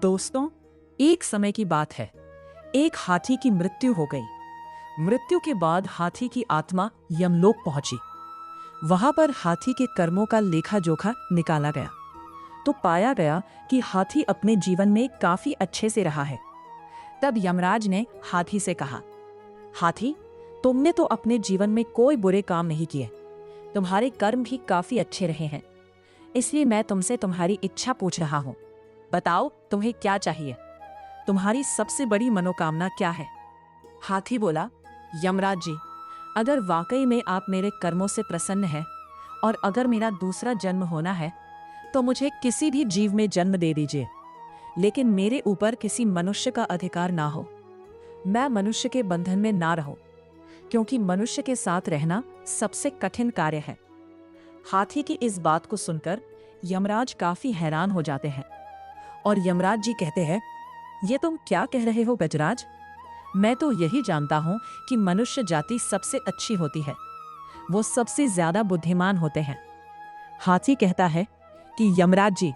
दोस्तों, एक समय की बात है। एक हाथी की मृत्यु हो गई। मृत्यु के बाद हाथी की आत्मा यमलोक पहुंची। वहां पर हाथी के कर्मों का लेखा जोखा निकाला गया तो पाया गया कि हाथी अपने जीवन में काफी अच्छे से रहा है। तब यमराज ने हाथी से कहा, हाथी, तुमने तो अपने जीवन में कोई बुरे काम नहीं किए। तुम्हारे कर्म भी काफी अच्छे रहे हैं। इसलिए मैं तुमसे तुम्हारी इच्छा पूछ रहा हूं। बताओ, तुम्हें क्या चाहिए? तुम्हारी सबसे बड़ी मनोकामना क्या है? हाथी बोला, यमराज जी, अगर वाकई में आप मेरे कर्मों से प्रसन्न हैं और अगर मेरा दूसरा जन्म होना है तो मुझे किसी भी जीव में जन्म दे दीजिए, लेकिन मेरे ऊपर किसी मनुष्य का अधिकार ना हो। मैं मनुष्य के बंधन में ना रहूं, क्योंकि मनुष्य के साथ रहना सबसे कठिन कार्य है। हाथी की इस बात को सुनकर यमराज काफी हैरान हो जाते हैं और यमराज जी कहते हैं, ये तुम क्या कह रहे हो गजराज? मैं तो यही जानता हूं कि मनुष्य जाति सबसे अच्छी होती है, वो सबसे ज्यादा बुद्धिमान होते हैं। हाथी कहता है कि यमराज जी,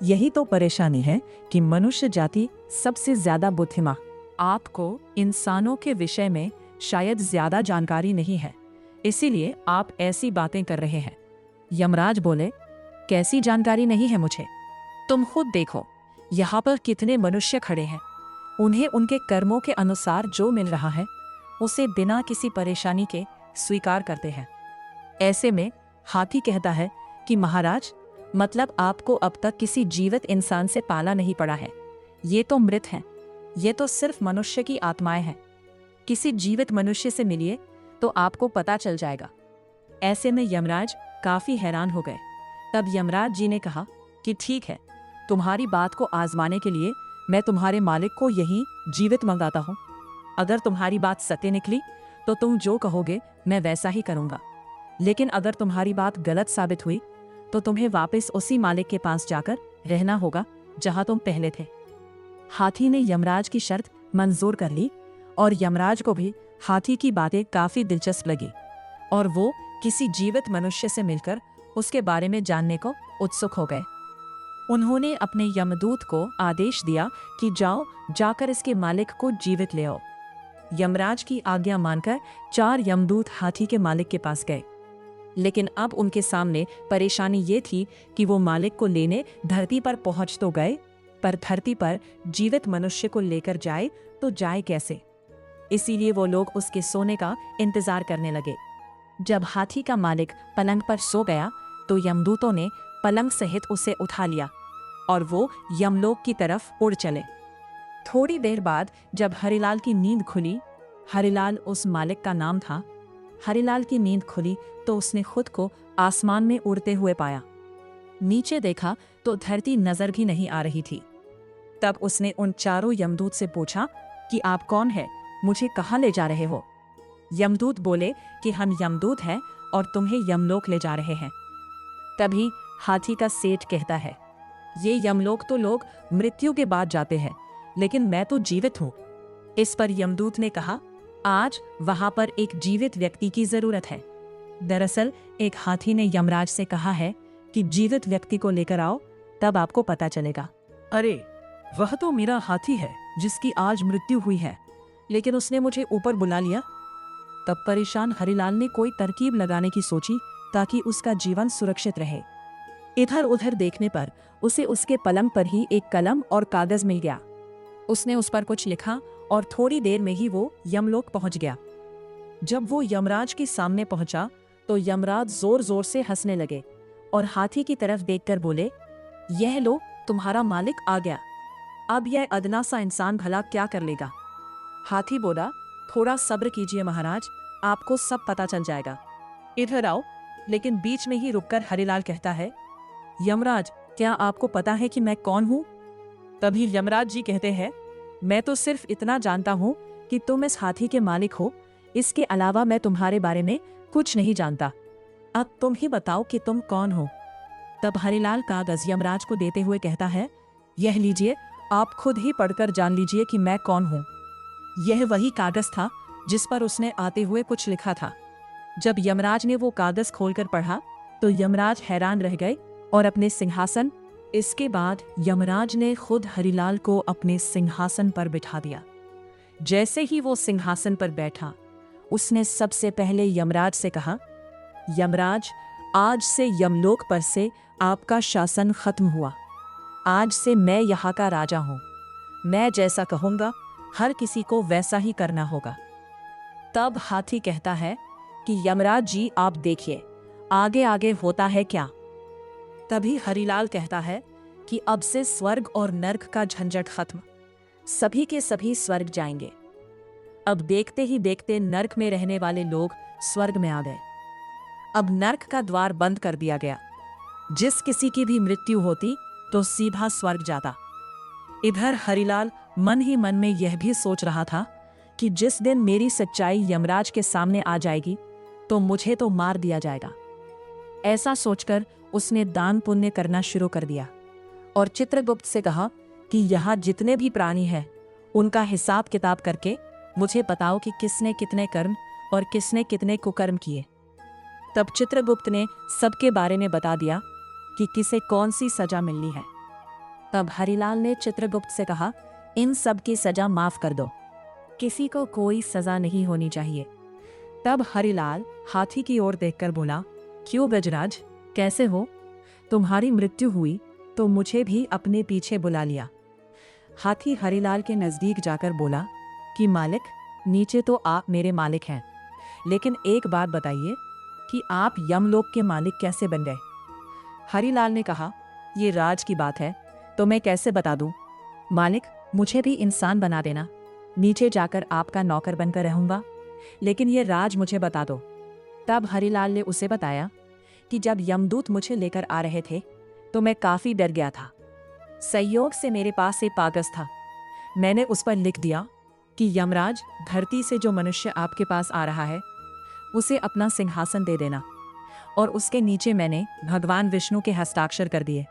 यही तो परेशानी है कि मनुष्य जाति सबसे ज्यादा बुद्धिमान। आपको इंसानों के विषय में शायद ज्यादा जानकारी नहीं है, इसीलिए आप ऐसी बातें कर रहे हैं। यमराज बोले, कैसी जानकारी नहीं है मुझे? तुम खुद देखो, यहाँ पर कितने मनुष्य खड़े हैं। उन्हें उनके कर्मों के अनुसार जो मिल रहा है उसे बिना किसी परेशानी के स्वीकार करते हैं। ऐसे में हाथी कहता है कि महाराज, मतलब आपको अब तक किसी जीवित इंसान से पाला नहीं पड़ा है। ये तो मृत हैं, ये तो सिर्फ मनुष्य की आत्माएं हैं। किसी जीवित मनुष्य से मिलिए तो आपको पता चल जाएगा। ऐसे में यमराज काफी हैरान हो गए। तब यमराज जी ने कहा कि ठीक है, तुम्हारी बात को आजमाने के लिए मैं तुम्हारे मालिक को यहीं जीवित मंगाता हूँ। अगर तुम्हारी बात सत्य निकली तो तुम जो कहोगे मैं वैसा ही करूँगा, लेकिन अगर तुम्हारी बात गलत साबित हुई तो तुम्हें वापस उसी मालिक के पास जाकर रहना होगा जहाँ तुम पहले थे। हाथी ने यमराज की शर्त मंजूर कर ली और यमराज को भी हाथी की बातें काफी दिलचस्प लगी और वो किसी जीवित मनुष्य से मिलकर उसके बारे में जानने को उत्सुक हो गए। उन्होंने अपने यमदूत को आदेश दिया कि जाओ, जाकर इसके मालिक को जीवित ले आओ। यमराज की आज्ञा मानकर 4 यमदूत हाथी के मालिक के पास गए, लेकिन अब उनके सामने परेशानी ये थी कि वो मालिक को लेने धरती पर पहुंच तो गए, पर धरती पर जीवित मनुष्य को लेकर जाए तो जाए कैसे? इसीलिए वो लोग उसके सोने का इंतजार करने लगे। जब हाथी का मालिक पलंग पर सो गया तो यमदूतों ने पलंग सहित उसे उठा लिया और वो यमलोक की तरफ उड़ चले। थोड़ी देर बाद जब हरिलाल की नींद खुली, हरिलाल उस मालिक का नाम था, हरिलाल की नींद खुली तो उसने खुद को आसमान में उड़ते हुए पाया। नीचे देखा तो धरती नजर भी नहीं आ रही थी। तब उसने उन 4 यमदूत से पूछा कि आप कौन है, मुझे कहाँ ले जा रहे हो? यमदूत बोले कि हम यमदूत हैं और तुम्हें यमलोक ले जा रहे हैं। तभी हाथी का सेठ कहता है, ये यमलोक तो लोग मृत्यु के बाद जाते हैं, लेकिन मैं तो जीवित हूँ। इस पर यमदूत ने कहा, आज वहां पर एक जीवित व्यक्ति की जरूरत है। दरअसल एक हाथी ने यमराज से कहा है कि जीवित व्यक्ति को लेकर आओ, तब आपको पता चलेगा। अरे, वह तो मेरा हाथी है जिसकी आज मृत्यु हुई है, लेकिन उसने मुझे ऊपर बुला लिया। तब परेशान हरिलाल ने कोई तरकीब लगाने की सोची ताकि उसका जीवन सुरक्षित रहे। इधर उधर देखने पर उसे उसके पलंग पर ही एक कलम और कागज मिल गया। उसने उस पर कुछ लिखा और थोड़ी देर में ही वो यमलोक पहुंच गया। जब वो यमराज के सामने पहुंचा तो यमराज जोर जोर से हंसने लगे और हाथी की तरफ देखकर बोले, यह लो, तुम्हारा मालिक आ गया। अब यह अदना सा इंसान भला क्या कर लेगा? हाथी बोला, थोड़ा सब्र कीजिए महाराज, आपको सब पता चल जाएगा। इधर आओ। लेकिन बीच में ही रुककर हरिलाल कहता है, यमराज, क्या आपको पता है कि मैं कौन हूँ? तभी यमराज जी कहते हैं, मैं तो सिर्फ इतना जानता हूँ कि तुम इस हाथी के मालिक हो, इसके अलावा मैं तुम्हारे बारे में कुछ नहीं जानता। अब तुम ही बताओ कि तुम कौन हो? तब हरिलाल कागज यमराज को देते हुए कहता है, यह लीजिए, आप खुद ही पढ़कर जान लीजिए कि मैं कौन हूँ। यह वही कागज था जिस पर उसने आते हुए कुछ लिखा था। जब यमराज ने वो कागज खोलकर पढ़ा तो यमराज हैरान रह गए और अपने सिंहासन इसके बाद यमराज ने खुद हरिलाल को अपने सिंहासन पर बिठा दिया। जैसे ही वो सिंहासन पर बैठा, उसने सबसे पहले यमराज से कहा, यमराज, आज से यमलोक पर से आपका शासन खत्म हुआ। आज से मैं यहाँ का राजा हूँ। मैं जैसा कहूँगा हर किसी को वैसा ही करना होगा। तब हाथी कहता है कि यमराज जी, आप देखिए आगे आगे होता है क्या। तभी हरिलाल कहता है कि अब से स्वर्ग और नर्क का झंझट खत्म, सभी के सभी स्वर्ग जाएंगे। अब देखते ही देखते नर्क में रहने वाले लोग स्वर्ग में आ गए। अब नर्क का द्वार बंद कर दिया गया। जिस किसी की भी मृत्यु होती तो सीधा स्वर्ग जाता। इधर हरिलाल मन ही मन में यह भी सोच रहा था कि जिस दिन मेरी सच्चाई यमराज के सामने आ जाएगी तो मुझे तो मार दिया जाएगा। ऐसा सोचकर उसने दान पुण्य करना शुरू कर दिया और चित्रगुप्त से कहा कि यहाँ जितने भी प्राणी हैं उनका हिसाब किताब करके मुझे बताओ कि किसने कितने कर्म और किसने कितने कुकर्म किए। तब चित्रगुप्त ने सबके बारे में बता दिया कि किसे कौन सी सजा मिलनी है। तब हरिलाल ने चित्रगुप्त से कहा, इन सब की सजा माफ कर दो, किसी को कोई सजा नहीं होनी चाहिए। तब हरिलाल हाथी की ओर देखकर बोला, क्यों गजराज, कैसे हो? तुम्हारी मृत्यु हुई तो मुझे भी अपने पीछे बुला लिया। हाथी हरिलाल के नजदीक जाकर बोला कि मालिक, नीचे तो आप मेरे मालिक हैं, लेकिन एक बात बताइए कि आप यमलोक के मालिक कैसे बन गए? हरिलाल ने कहा, ये राज की बात है तो मैं कैसे बता दूं? मालिक, मुझे भी इंसान बना देना, नीचे जाकर आपका नौकर बनकर रहूंगा, लेकिन ये राज मुझे बता दो। तब हरिलाल ने उसे बताया कि जब यमदूत मुझे लेकर आ रहे थे तो मैं काफी डर गया था। संयोग से मेरे पास एक कागज था, मैंने उस पर लिख दिया कि यमराज, धरती से जो मनुष्य आपके पास आ रहा है उसे अपना सिंहासन दे देना, और उसके नीचे मैंने भगवान विष्णु के हस्ताक्षर कर दिए।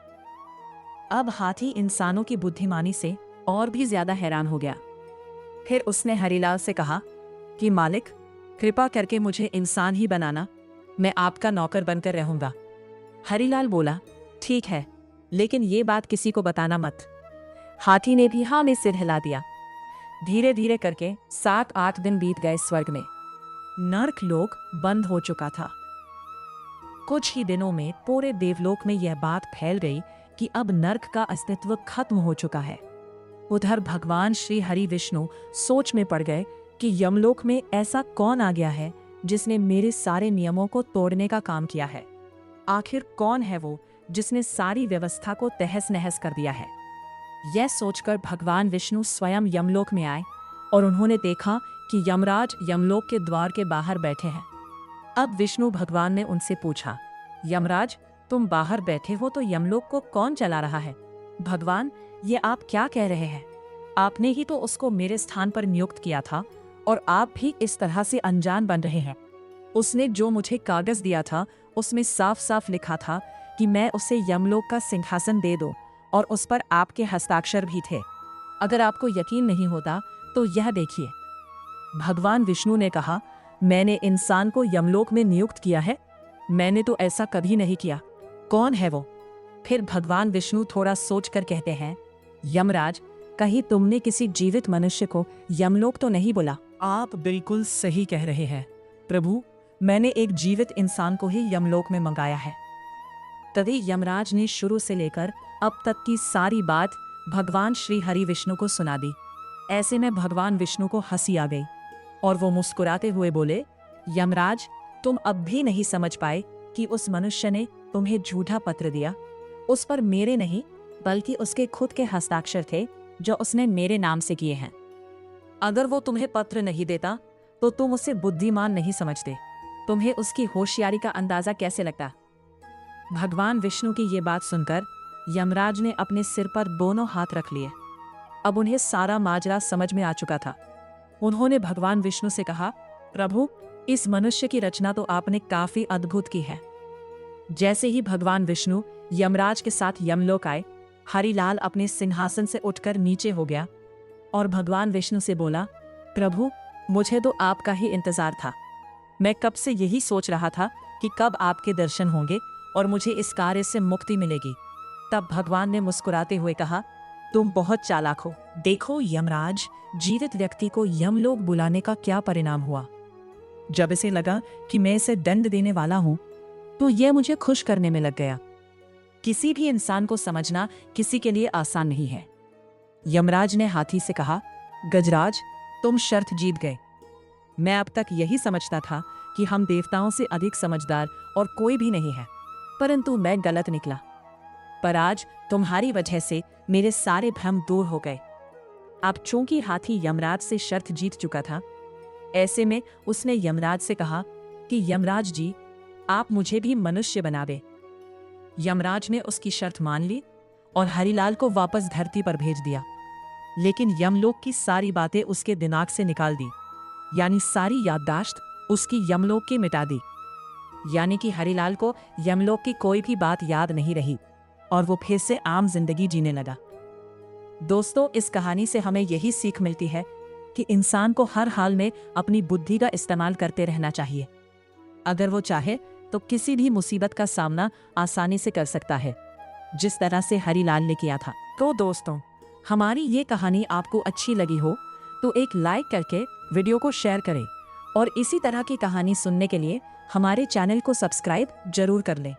अब हाथी इंसानों की बुद्धिमानी से और भी ज्यादा हैरान हो गया। फिर उसने हरिलाल से कहा कि मालिक, कृपा करके मुझे इंसान ही बनाना, मैं आपका नौकर बनकर रहूंगा। हरिलाल बोला, ठीक है, लेकिन ये बात किसी को बताना मत। हाथी ने भी हाँ में सिर हिला दिया। धीरे धीरे करके 7-8 दिन बीत गए। स्वर्ग में नर्क लोक बंद हो चुका था। कुछ ही दिनों में पूरे देवलोक में यह बात फैल गई कि अब नर्क का अस्तित्व खत्म हो चुका है। उधर भगवान श्री हरि विष्णु सोच में पड़ गए कि यमलोक में ऐसा कौन आ गया है जिसने मेरे सारे नियमों को तोड़ने का काम किया है। आखिर कौन है वो जिसने सारी व्यवस्था को तहस नहस कर दिया है। यह सोचकर भगवान विष्णु स्वयं यमलोक में आए और उन्होंने देखा कि यमराज यमलोक के द्वार के बाहर बैठे हैं। अब विष्णु भगवान ने उनसे पूछा, यमराज, तुम बाहर बैठे हो तो यमलोक को कौन चला रहा है? भगवान, ये आप क्या कह रहे हैं? आपने ही तो उसको मेरे स्थान पर नियुक्त किया था और आप भी इस तरह से अनजान बन रहे हैं। उसने जो मुझे कागज दिया था उसमें साफ साफ लिखा था कि मैं उसे यमलोक का सिंहासन दे दूं, और उस पर आपके हस्ताक्षर भी थे। अगर आपको यकीन नहीं होता तो यह देखिए। भगवान विष्णु ने कहा, मैंने इंसान को यमलोक में नियुक्त किया है? मैंने तो ऐसा कभी नहीं किया। कौन है वो? फिर भगवान विष्णु थोड़ा सोचकर कहते हैं, यमराज, कहीं तुमने किसी जीवित मनुष्य को यमलोक तो नहीं बोला? आप बिल्कुल सही कह रहे हैं प्रभु, मैंने एक जीवित इंसान को ही यमलोक में मंगाया है। तभी यमराज ने शुरू से लेकर अब तक की सारी बात भगवान श्री हरि विष्णु को सुना दी। ऐसे में भगवान विष्णु को हंसी आ गई और वो मुस्कुराते हुए बोले, यमराज, तुम अब भी नहीं समझ पाए कि उस मनुष्य ने तुम्हें झूठा पत्र दिया। उस पर मेरे नहीं बल्कि उसके खुद के हस्ताक्षर थे जो उसने मेरे नाम से किए हैं। अगर वो तुम्हें पत्र नहीं देता तो तुम उसे बुद्धिमान नहीं समझते। तुम्हें उसकी होशियारी का अंदाजा कैसे लगता? भगवान विष्णु की ये बात सुनकर यमराज ने अपने सिर पर दोनों हाथ रख लिए। अब उन्हें सारा माजरा समझ में आ चुका था। उन्होंने भगवान विष्णु से कहा, प्रभु, इस मनुष्य की रचना तो आपने काफी अद्भुत की है। जैसे ही भगवान विष्णु यमराज के साथ यमलोक आए, हरिलाल अपने सिंहासन से उठकर नीचे हो गया और भगवान विष्णु से बोला, प्रभु, मुझे तो आपका ही इंतजार था। मैं कब से यही सोच रहा था कि कब आपके दर्शन होंगे और मुझे इस कार्य से मुक्ति मिलेगी। तब भगवान ने मुस्कुराते हुए कहा, तुम बहुत चालाक हो। देखो यमराज, जीवित व्यक्ति को यमलोक बुलाने का क्या परिणाम हुआ। जब इसे लगा कि मैं इसे दंड देने वाला हूं, तो यह मुझे खुश करने में लग गया। किसी भी इंसान को समझना किसी के लिए आसान नहीं है। यमराज ने हाथी से कहा, गजराज, तुम शर्त जीत गए। मैं अब तक यही समझता था कि हम देवताओं से अधिक समझदार और कोई भी नहीं है, परंतु मैं गलत निकला। पर आज तुम्हारी वजह से मेरे सारे भ्रम दूर हो गए। अब चूंकि हाथी यमराज से शर्त जीत चुका था, ऐसे में उसने यमराज से कहा कि यमराज जी, आप मुझे भी मनुष्य बना दे। यमराज ने उसकी शर्त मान ली और हरिलाल को वापस धरती पर भेज दिया। लेकिन यमलोक की सारी बातें उसके दिमाग से निकाल दी, यानी सारी याददाश्त उसकी यमलोक की मिटा दी। यानी कि हरिलाल को यमलोक की कोई भी बात याद नहीं रही और वो फिर से आम जिंदगी जीने लगा। दोस्तों, इस कहानी से हमें यही सीख मिलती है कि इंसान को हर हाल में अपनी बुद्धि का इस्तेमाल करते रहना चाहिए। अगर वो चाहे तो किसी भी मुसीबत का सामना आसानी से कर सकता है, जिस तरह से हरिलाल ने किया था। तो दोस्तों, हमारी ये कहानी आपको अच्छी लगी हो तो एक लाइक करके वीडियो को शेयर करें और इसी तरह की कहानी सुनने के लिए हमारे चैनल को सब्सक्राइब जरूर कर लें।